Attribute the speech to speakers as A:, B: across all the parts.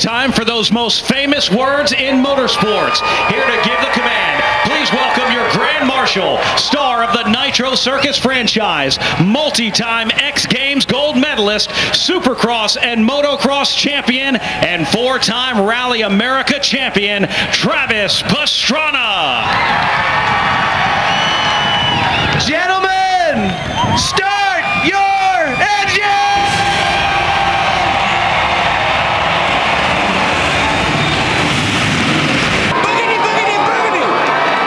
A: It's time for those most famous words in motorsports. Here to give the command, please welcome your Grand Marshal, star of the Nitro Circus franchise, multi-time X Games gold medalist, Supercross and Motocross champion, and four-time Rally America champion, Travis Pastrana.
B: Gentlemen, start your engine! Boogity, boogity, boogity!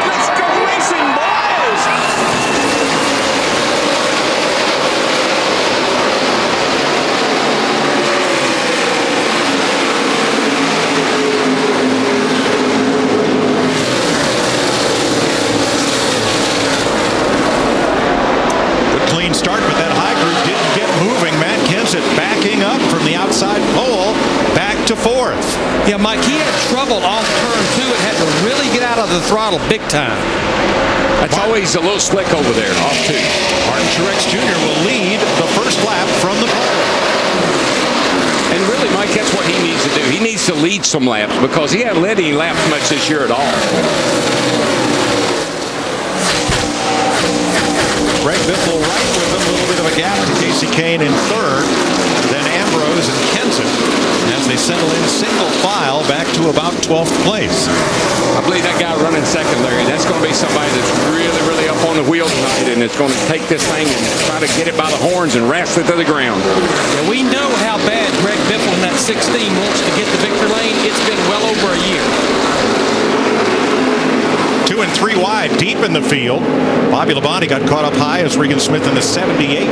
B: Let's go racing, boys!
C: Good clean start, but that high group didn't get moving. Matt Kenseth backing up from the outside pole back to fourth.
D: Yeah, Mike, he had trouble off turn two and had to really get out of the throttle big time.
E: That's always a little slick over there, off two.
C: Martin Truex Jr. will lead the first lap from the pole.
E: And really, Mike, that's what he needs to do. He needs to lead some laps because he hasn't led any laps much this year at all.
C: Greg Biffle right with him, a little bit of a gap to Casey Kane in third. Then Ambrose and Kenseth as they settle in single file back to about 12th place.
E: I believe that guy running second, Larry, that's going to be somebody that's really, really up on the wheel tonight, and it's going to take this thing and try to get it by the horns and wrestle it to the ground.
D: Yeah, we know how bad Greg Biffle in that 16 wants to get the victory lane. It's been well over a year.
C: 2 and 3 wide, deep in the field. Bobby Labonte got caught up high as Regan Smith in the 78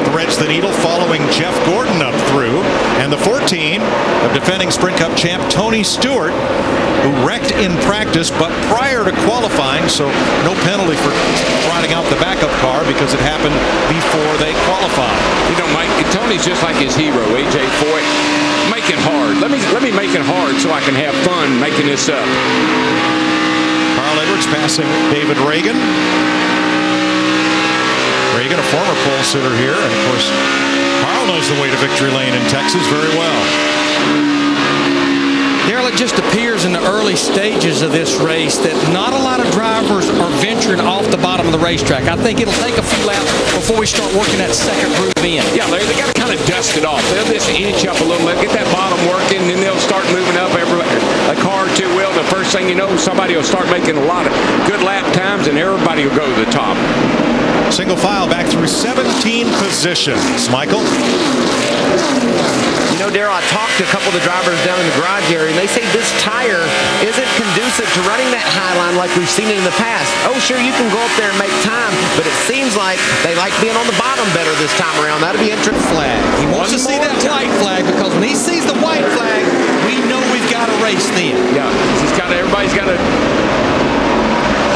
C: threads the needle, following Jeff Gordon up through. And the 14 of defending Sprint Cup champ Tony Stewart, who wrecked in practice, but prior to qualifying, so no penalty for riding out the backup car because it happened before they qualified.
E: You know, Mike, Tony's just like his hero, A.J. Foyt. Make it hard. Let me make it hard so I can have fun making this up.
C: Carl Edwards passing David Reagan. Reagan, a former pole sitter here, and of course, Carl knows the way to victory lane in Texas very well.
D: Darrell, it just appears in the early stages of this race that not a lot of drivers are venturing off the bottom of the racetrack. I think it'll take a few laps before we start working that second groove in.
E: Yeah, Larry, they got to kind of dust it off. They'll just inch up a little bit, get that bottom working, and then they'll start moving up a car or two will. The first thing you know, somebody will start making a lot of good lap times, and everybody will go to the top.
C: Single file back through 17 positions. Michael?
B: You know, Darrell, I talked to a couple of the drivers down in the garage area, and they say this tire isn't conducive to running that high line like we've seen it in the past. Oh, sure, you can go up there and make time, but it seems like they like being on the bottom better this time around. That'll be interesting.
D: Flag. He wants to see that white flag, because when he sees the white flag, we know we've got a race then.
E: Yeah, everybody's got to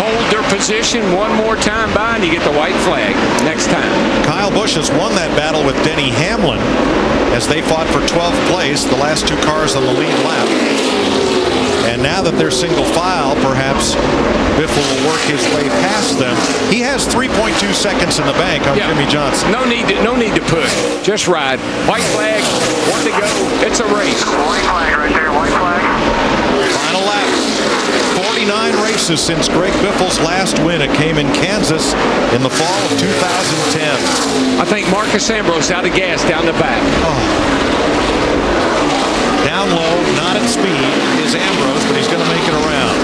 E: hold their position one more time by, and you get the white flag next time.
C: Kyle Busch has won that battle with Denny Hamlin as they fought for 12th place, the last two cars on the lead lap. And now that they're single file, perhaps Biffle will work his way past them. He has 3.2 seconds in the bank on Jimmy Johnson.
E: No need to push. Just ride. White flag. Want to go. It's a race.
F: White flag right there. White flag.
C: Final lap. 49 races since Greg Biffle's last win. It came in Kansas in the fall of 2010.
E: I think Marcus Ambrose out of gas down the back.
C: Down low, not at speed, is Ambrose, but he's going to make it around.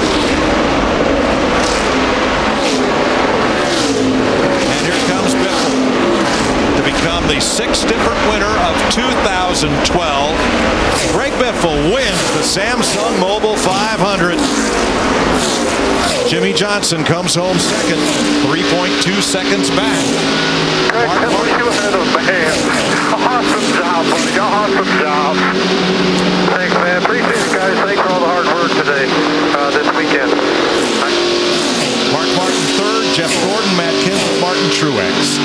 C: And here comes Biffle to become the 6th different winner of 2012. Greg Biffle wins the Samsung Mobile 500. Jimmy Johnson comes home second, 3.2 seconds back.
F: Greg Biffle, you had a man. Awesome job, buddy. Awesome job. Thanks, man. Appreciate it, guys. Thanks for all the hard work today, this weekend.
C: Mark Martin third, Jeff Gordon, Matt Kenseth, Martin Truex.